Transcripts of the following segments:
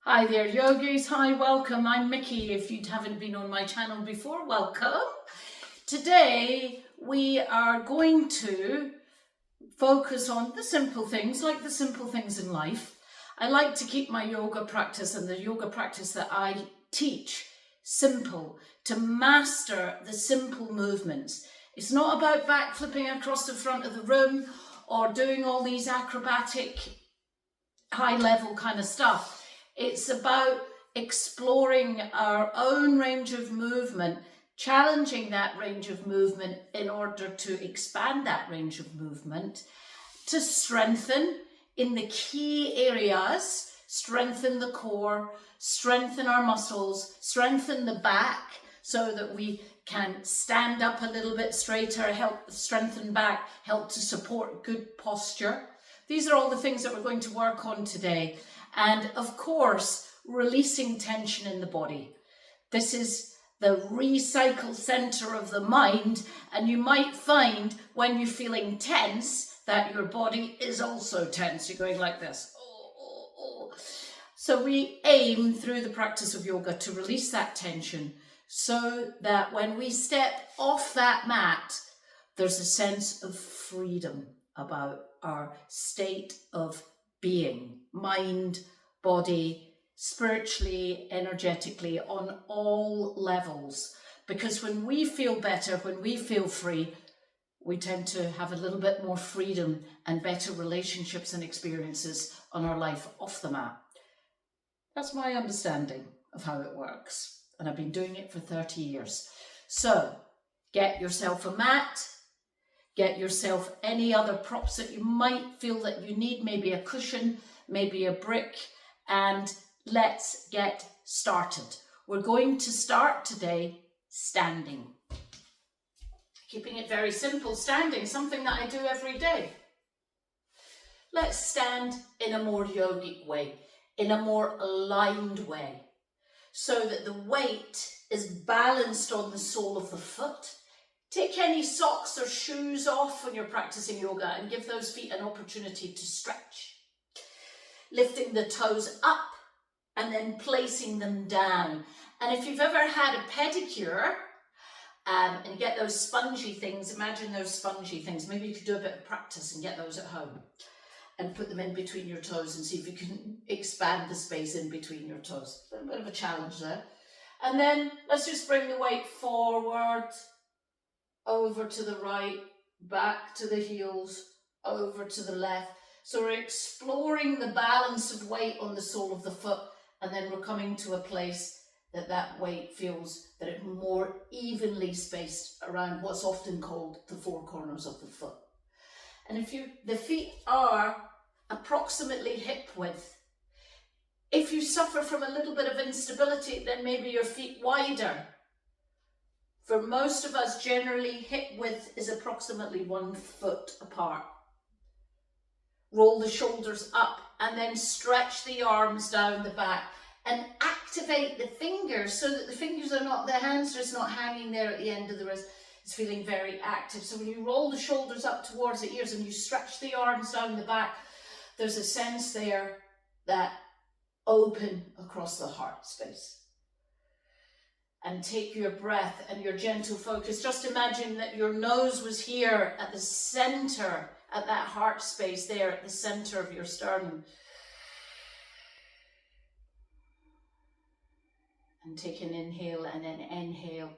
Hi there, yogis. Hi, welcome. I'm Mickey. If you haven't been on my channel before, welcome. Today, we are going to focus on the simple things, like the simple things in life. I like to keep my yoga practice and the yoga practice that I teach simple, to master the simple movements. It's not about backflipping across the front of the room or doing all these acrobatic, high-level kind of stuff. It's about exploring our own range of movement, challenging that range of movement in order to expand that range of movement, to strengthen in the key areas, strengthen the core, strengthen our muscles, strengthen the back so that we can stand up a little bit straighter, help strengthen back, help to support good posture. These are all the things that we're going to work on today. And of course, releasing tension in the body. This is the recycle center of the mind, and you might find when you're feeling tense that your body is also tense. You're going like this. So we aim through the practice of yoga to release that tension so that when we step off that mat, there's a sense of freedom about our state of being, mind, body, spiritually, energetically, on all levels. Because when we feel better, when we feel free, we tend to have a little bit more freedom and better relationships and experiences on our life off the mat. That's my understanding of how it works. And I've been doing it for 30 years. So get yourself a mat. Get yourself any other props that you might feel that you need, maybe a cushion, maybe a brick, and let's get started. We're going to start today standing. Keeping it very simple, standing, something that I do every day. Let's stand in a more yogic way, in a more aligned way, so that the weight is balanced on the sole of the foot. Take any socks or shoes off when you're practicing yoga and give those feet an opportunity to stretch. Lifting the toes up and then placing them down. And if you've ever had a pedicure and get those spongy things, imagine those spongy things. Maybe you could do a bit of practice and get those at home and put them in between your toes and see if you can expand the space in between your toes. A bit of a challenge there. And then let's just bring the weight forward, over to the right, back to the heels, over to the left. So we're exploring the balance of weight on the sole of the foot, and then we're coming to a place that that weight feels that it's more evenly spaced around what's often called the four corners of the foot. And if the feet are approximately hip width, if you suffer from a little bit of instability, then maybe your feet wider. For most of us, generally, hip width is approximately 1 foot apart. Roll the shoulders up and then stretch the arms down the back and activate the fingers so that the fingers are not, the hands are just not hanging there at the end of the wrist. It's feeling very active. So when you roll the shoulders up towards the ears and you stretch the arms down the back, there's a sense there that open across the heart space. And take your breath and your gentle focus. Just imagine that your nose was here at the center, at that heart space there, at the center of your sternum. And take an inhale and an exhale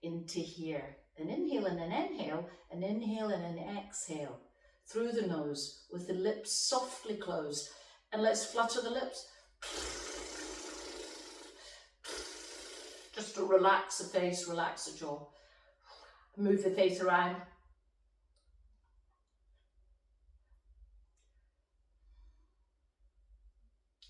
into here. An inhale and an inhale and an exhale through the nose with the lips softly closed. And let's flutter the lips. Just to relax the face, relax the jaw. Move the face around.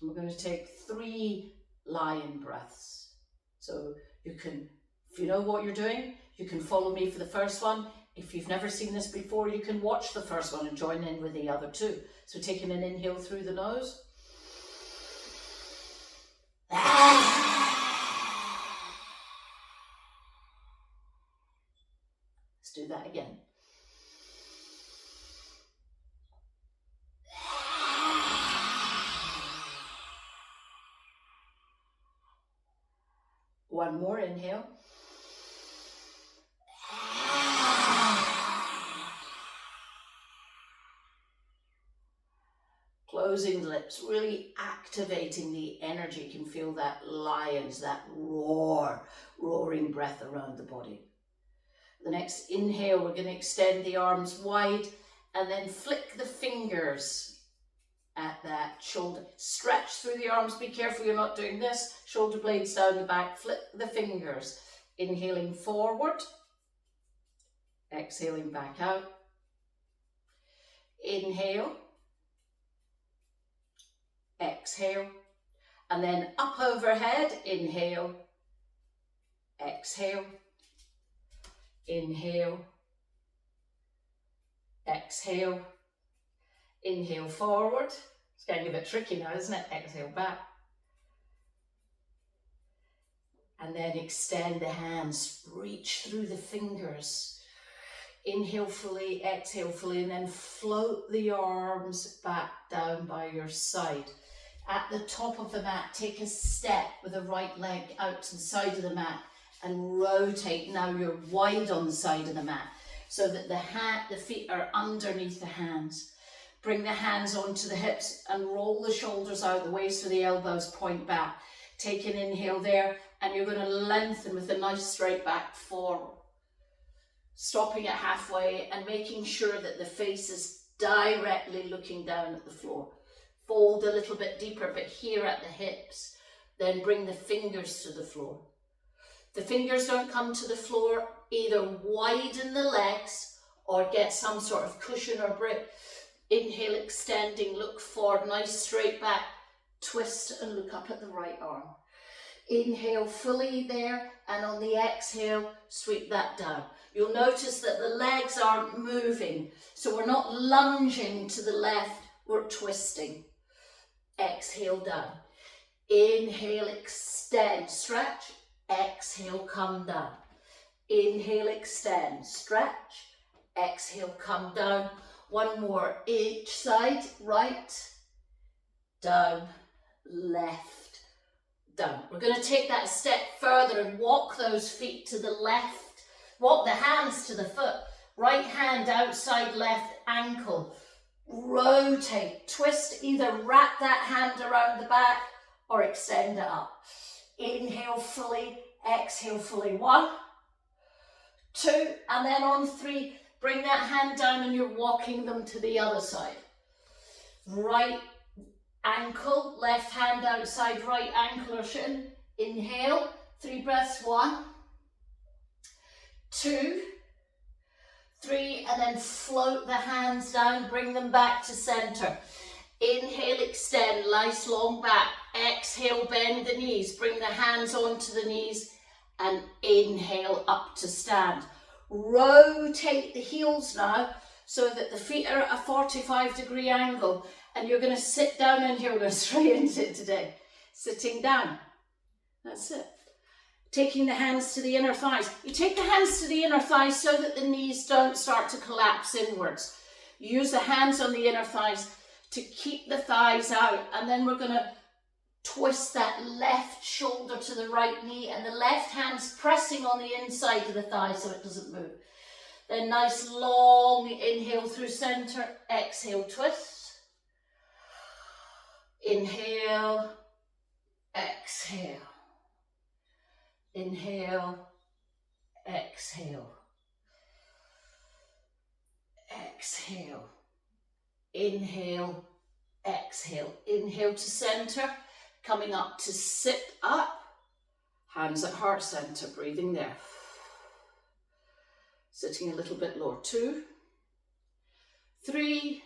And we're going to take 3 lion breaths. So you can, if you know what you're doing, you can follow me for the first one. If you've never seen this before, you can watch the first one and join in with the other 2. So taking an inhale through the nose. Let's do that again. One more inhale. Closing the lips, really activating the energy. You can feel that lions, that roaring breath around the body. The next inhale, we're going to extend the arms wide and then flick the fingers at that shoulder. Stretch through the arms. Be careful you're not doing this. Shoulder blades down the back. Flick the fingers. Inhaling forward. Exhaling back out. Inhale. Exhale. And then up overhead. Inhale. Exhale. Inhale. Exhale. Inhale forward. It's getting a bit tricky now, isn't it? Exhale back. And then extend the hands. Reach through the fingers. Inhale fully, exhale fully, and then float the arms back down by your side. At the top of the mat, take a step with the right leg out to the side of the mat and rotate. Now you're wide on the side of the mat so that the feet are underneath the hands. Bring the hands onto the hips and roll the shoulders out the way so the elbows point back. Take an inhale there and you're going to lengthen with a nice straight back forward. Stopping at halfway and making sure that the face is directly looking down at the floor. Fold a little bit deeper, but here at the hips. Then bring the fingers to the floor. The fingers don't come to the floor, either widen the legs or get some sort of cushion or brick. Inhale, extending, look forward, nice straight back, twist and look up at the right arm. Inhale fully there, and on the exhale, sweep that down. You'll notice that the legs aren't moving, so we're not lunging to the left, we're twisting. Exhale down. Inhale, extend, stretch. Exhale, come down. Inhale, extend, stretch. Exhale, come down. One more, each side, right, down, left, down. We're going to take that a step further and walk those feet to the left. Walk the hands to the foot. Right hand outside left ankle. Rotate, twist, either wrap that hand around the back or extend it up. Inhale fully, exhale fully. 1, 2, and then on 3, bring that hand down and you're walking them to the other side. Right ankle, left hand outside right ankle or shin. Inhale, 3 breaths. 1, 2, 3, and then float the hands down, bring them back to center. Inhale, extend, nice long back. Exhale, bend the knees, bring the hands onto the knees, and inhale up to stand. Rotate the heels now so that the feet are at a 45-degree angle, and you're going to sit down in here. We're going straight into it today. Sitting down. That's it. Taking the hands to the inner thighs. You take the hands to the inner thighs so that the knees don't start to collapse inwards. You use the hands on the inner thighs to keep the thighs out, and then we're going to twist that left shoulder to the right knee, and the left hand's pressing on the inside of the thigh so it doesn't move. Then nice long inhale through center, exhale, twist. Inhale, exhale. Inhale, exhale. Exhale. Inhale, exhale. Inhale to center, coming up to sit up. Hands at heart center, breathing there. Sitting a little bit lower. 2, 3,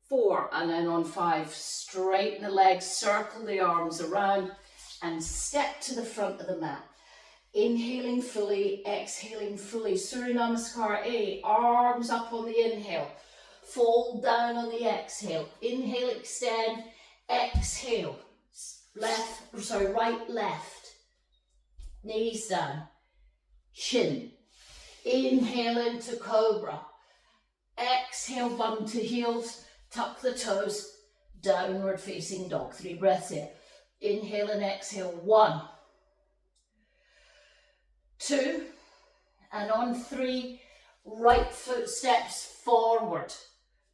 4, and then on 5, straighten the legs, circle the arms around, and step to the front of the mat. Inhaling fully, exhaling fully. Surya Namaskar A, arms up on the inhale. Fold down on the exhale. Inhale, extend, exhale. Right, left. Knees down. Chin. Inhale into cobra. Exhale, bum to heels. Tuck the toes. Downward facing dog. 3 breaths here. Inhale and exhale. 1, 2, and on 3, right foot steps forward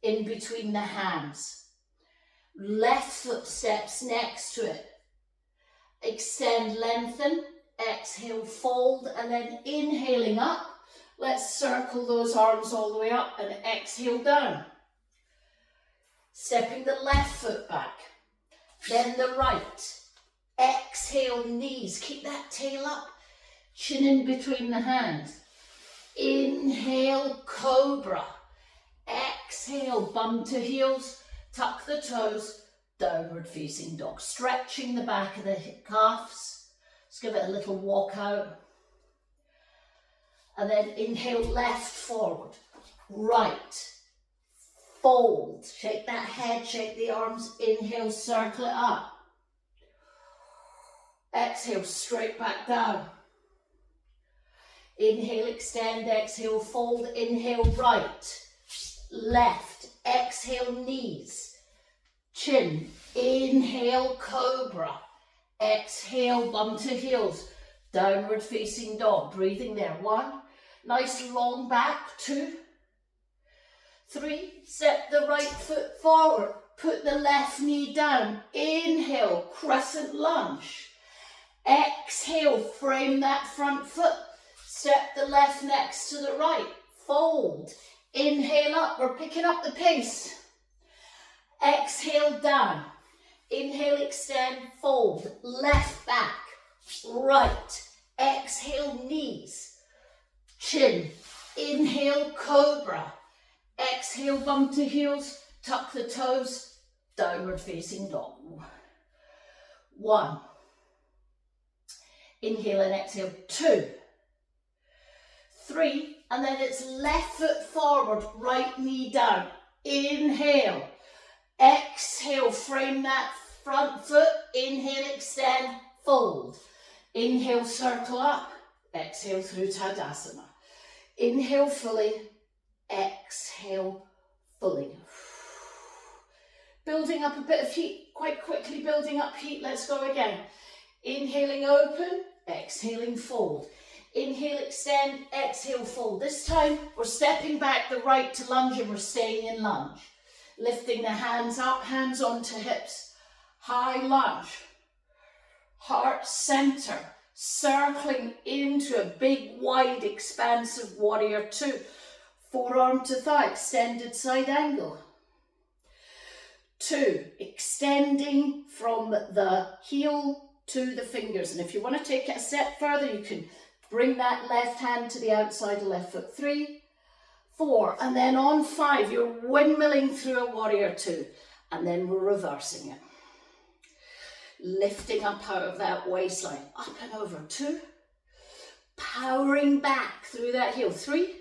in between the hands. Left foot steps next to it. Extend, lengthen, exhale, fold, and then inhaling up. Let's circle those arms all the way up and exhale down. Stepping the left foot back, then the right. Exhale, knees, keep that tail up, chin in between the hands. Inhale, cobra. Exhale, bum to heels, tuck the toes, downward facing dog. Stretching the back of the calves. Let's give it a little walk out. And then inhale, left forward, right, fold. Shake that head, shake the arms. Inhale, circle it up. Exhale, straight back down. Inhale, extend, exhale, fold. Inhale, right, left. Exhale, knees, chin. Inhale, cobra. Exhale, bum to heels. Downward facing dog. Breathing there. 1. Nice long back. 2. 3. Step the right foot forward. Put the left knee down. Inhale, crescent lunge. Exhale, frame that front foot. Step the left next to the right. Fold. Inhale up. We're picking up the pace. Exhale down. Inhale, extend, fold. Left back. Right. Exhale, knees. Chin. Inhale, cobra. Exhale, bum to heels. Tuck the toes. Downward facing dog. 1. Inhale and exhale. 2. 3. And then it's left foot forward, right knee down. Inhale. Exhale, frame that front foot. Inhale, extend, fold. Inhale, circle up. Exhale through Tadasana. Inhale fully. Exhale fully. Building up a bit of heat, quite quickly building up heat. Let's go again. Inhaling, open. Exhaling, fold. Inhale, extend, exhale, fold. This time we're stepping back the right to lunge and we're staying in lunge. Lifting the hands up, hands onto hips. High lunge. Heart center. Circling into a big, wide, expansive warrior 2. Forearm to thigh, extended side angle. 2. Extending from the heel to the fingers. And if you want to take it a step further, you can bring that left hand to the outside of left foot. 3, 4, and then on 5, you're windmilling through a warrior 2, and then we're reversing it. Lifting up out of that waistline, up and over. 2, powering back through that heel. 3,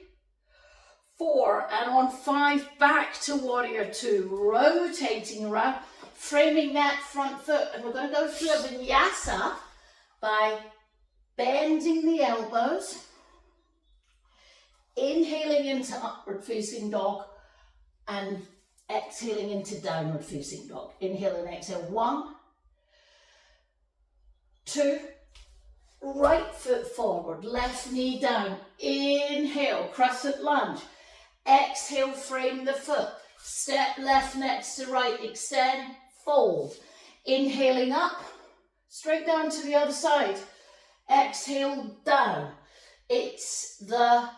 4, and on 5, back to warrior 2, rotating around, framing that front foot, and we're going to go through a vinyasa by bending the elbows, inhaling into upward facing dog, and exhaling into downward facing dog. Inhale and exhale. 1, 2, right foot forward, left knee down. Inhale, crescent lunge. Exhale, frame the foot. Step left next to right, extend, fold. Inhaling up, straight down to the other side. Exhale, down. It's the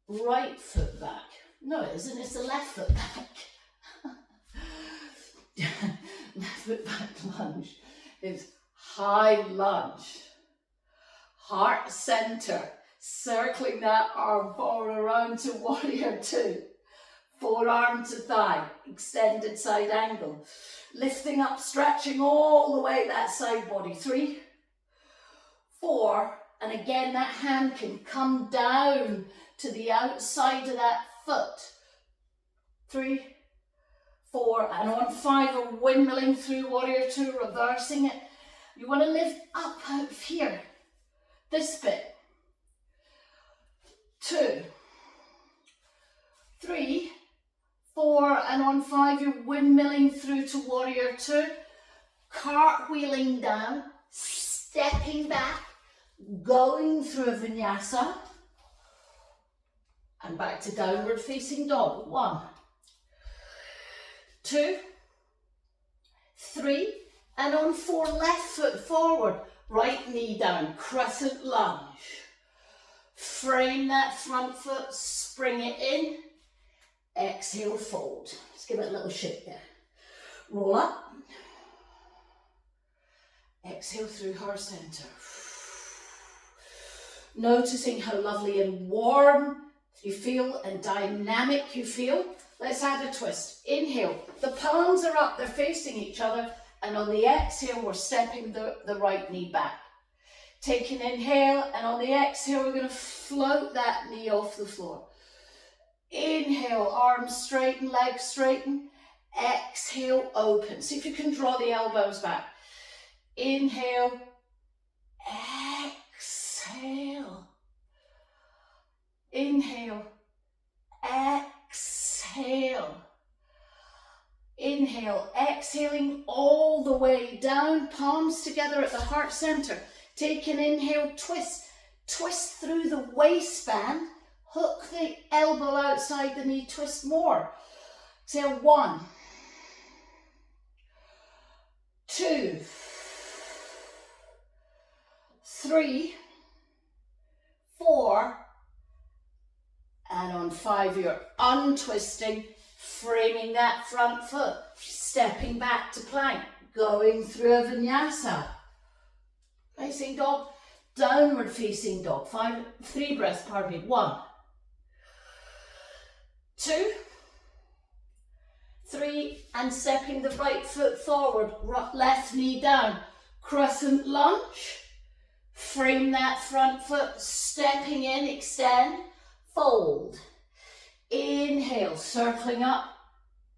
right foot back. No, it isn't. It's the left foot back. Left foot back lunge. It's high lunge. Heart center. Circling that arm forward around to warrior 2. Forearm to thigh. Extended side angle. Lifting up, stretching all the way that side body. 3, 4, and again that hand can come down to the outside of that foot. 3, 4, and on 5 we're windmilling through warrior 2, reversing it. You want to lift up out of here, this bit. 2, 3, 4, and on 5 you're windmilling through to warrior 2, cartwheeling down, stepping back, going through a vinyasa, and back to downward facing dog. 1, 2, 3, and on 4, left foot forward, right knee down, crescent lunge. Frame that front foot, spring it in, exhale, fold. Let's give it a little shake there. Roll up, exhale through heart center. Noticing how lovely and warm you feel and dynamic you feel. Let's add a twist. Inhale, the palms are up, they're facing each other, and on the exhale, we're stepping the right knee back. Take an inhale, and on the exhale, we're going to float that knee off the floor. Inhale, arms straighten, legs straighten. Exhale, open. See if you can draw the elbows back. Inhale, exhale. Inhale, exhale. Inhale, exhaling all the way down, palms together at the heart center. Take an inhale, twist. Twist through the waistband. Hook the elbow outside the knee, twist more. Exhale, 1, 2, 3, 4, and on 5, you're untwisting, framing that front foot, stepping back to plank, going through a vinyasa. Facing dog, downward facing dog. 3 breaths, pardon me. 1, 2, 3, and stepping the right foot forward, left knee down, crescent lunge. Frame that front foot, stepping in, extend, fold. Inhale, circling up,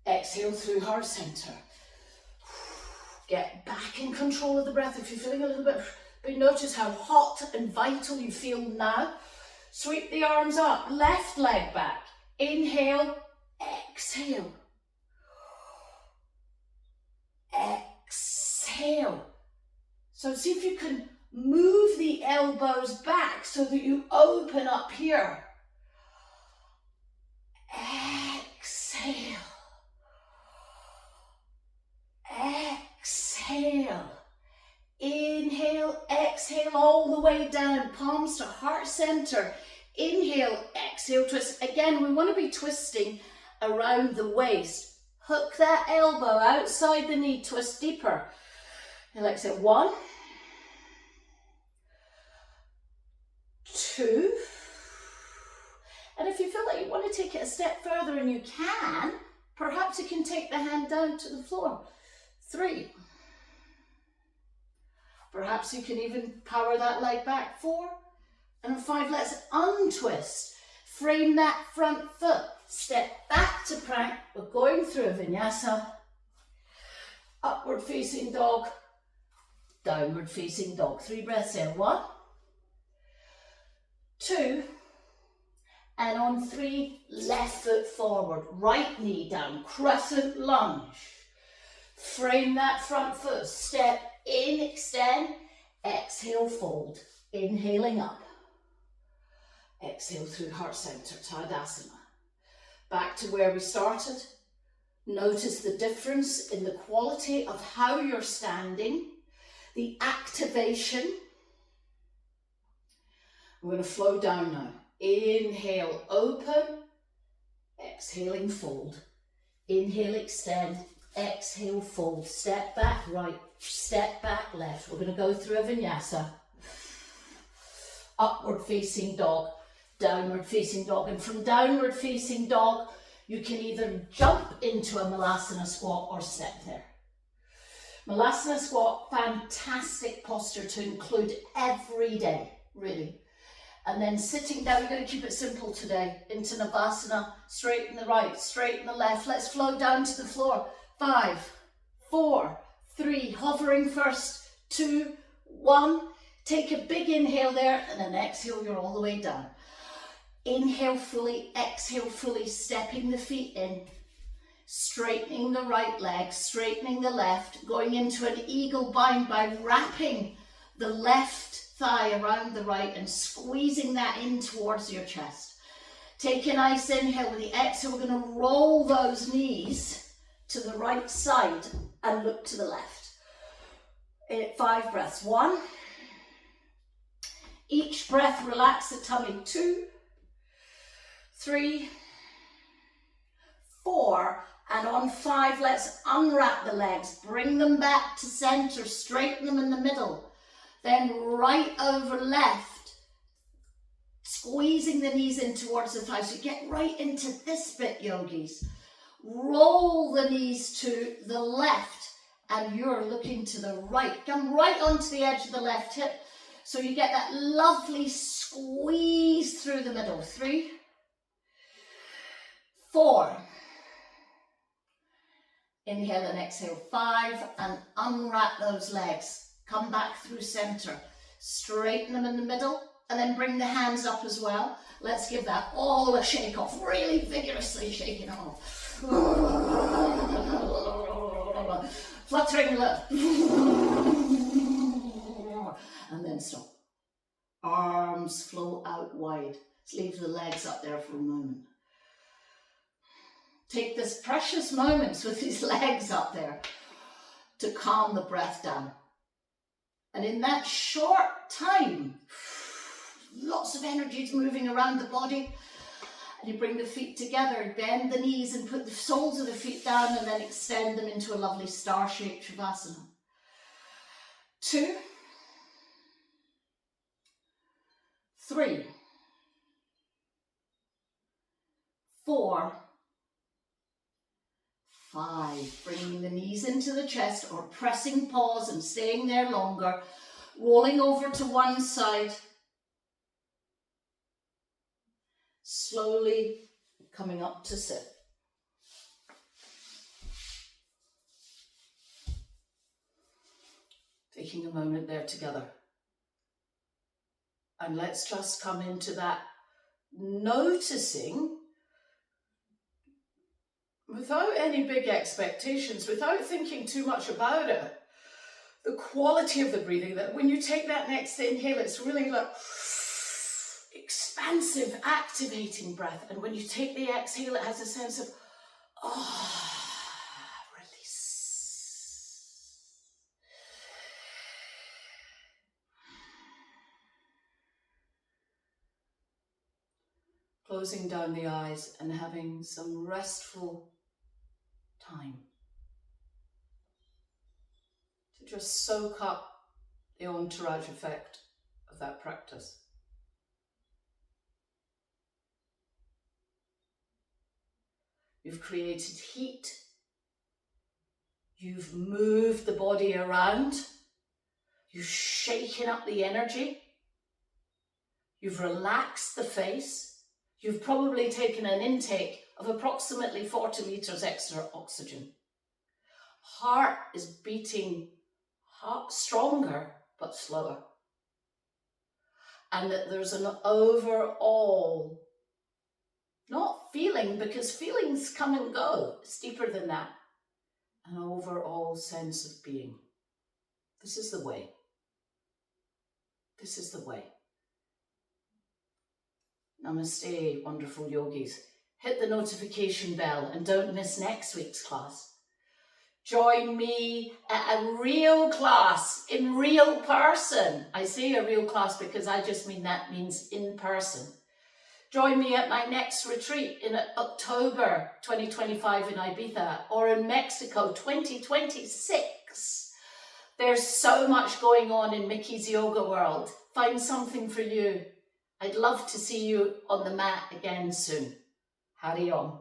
exhale through heart center. Get back in control of the breath. If you're feeling a little bit, but notice how hot and vital you feel now. Sweep the arms up, left leg back. Inhale, exhale. Exhale. So see if you can move the elbows back so that you open up here. Exhale. Exhale. Inhale, exhale all the way down, palms to heart center. Inhale, exhale, twist. Again, we want to be twisting around the waist. Hook that elbow outside the knee, twist deeper. And exhale, 1, 2. And if you feel like you want to take it a step further, and you can, perhaps you can take the hand down to the floor. 3. Perhaps you can even power that leg back. 4 and 5. Let's untwist. Frame that front foot. Step back to plank. We're going through a vinyasa. Upward facing dog. Downward facing dog. 3 breaths in. 1, 2. And on 3, left foot forward. Right knee down. Crescent lunge. Frame that front foot. Step in, extend, exhale, fold. Inhaling up. Exhale through heart center, Tadasana. Back to where we started. Notice the difference in the quality of how you're standing, the activation. We're going to flow down now. Inhale, open. Exhaling, fold. Inhale, extend. Exhale, fold. Step back right, step back left. We're going to go through a vinyasa. Upward facing dog, downward facing dog. And from downward facing dog, you can either jump into a Malasana squat or step there. Malasana squat, fantastic posture to include every day, really. And then sitting down, we're going to keep it simple today. Into Navasana, straighten the right, straighten the left. Let's flow down to the floor. 5, 4, 3, hovering first, 2, 1. Take a big inhale there, and then exhale, you're all the way down. Inhale fully, exhale fully, stepping the feet in, straightening the right leg, straightening the left, going into an eagle bind by wrapping the left thigh around the right and squeezing that in towards your chest. Take a nice inhale. With the exhale, we're going to roll those knees to the right side and look to the left. 5 breaths. 1. Each breath, relax the tummy. 2, 3, 4. And on 5, let's unwrap the legs. Bring them back to center. Straighten them in the middle. Then right over left. Squeezing the knees in towards the thighs. So get right into this bit, yogis. Roll the knees to the left and you're looking to the right. Come right onto the edge of the left hip so you get that lovely squeeze through the middle. 3, 4. Inhale and exhale. 5 and unwrap those legs. Come back through center. Straighten them in the middle. And then bring the hands up as well. Let's give that all a shake off. Really vigorously shake it off. Fluttering lip. And then stop. Arms flow out wide. Let's leave the legs up there for a moment. Take this precious moments with these legs up there to calm the breath down. And in that short time, lots of energy is moving around the body. And you bring the feet together, bend the knees and put the soles of the feet down and then extend them into a lovely star-shaped Shavasana. 2, 3, 4, 5. Bringing the knees into the chest or pressing pause and staying there longer. Rolling over to one side. Slowly coming up to sit. Taking a moment there together. And let's just come into that noticing, without any big expectations, without thinking too much about it, the quality of the breathing, that when you take that next inhale, it's really like expansive, activating breath. And when you take the exhale, it has a sense of, release. Closing down the eyes and having some restful time to just soak up the entourage effect of that practice. You've created heat. You've moved the body around. You've shaken up the energy. You've relaxed the face. You've probably taken an intake of approximately 40 litres extra oxygen. Heart is beating stronger but slower. And that there's an overall, not feeling, because feelings come and go, it's deeper than that, an overall sense of being. This is the way. This is the way. Namaste, wonderful yogis. Hit the notification bell and don't miss next week's class. Join me at a real class in real person. I say a real class because I just mean that means in person. Join me at my next retreat in October 2025 in Ibiza or in Mexico 2026. There's so much going on in Mickey's yoga world. Find something for you. I'd love to see you on the mat again soon. Hari Om.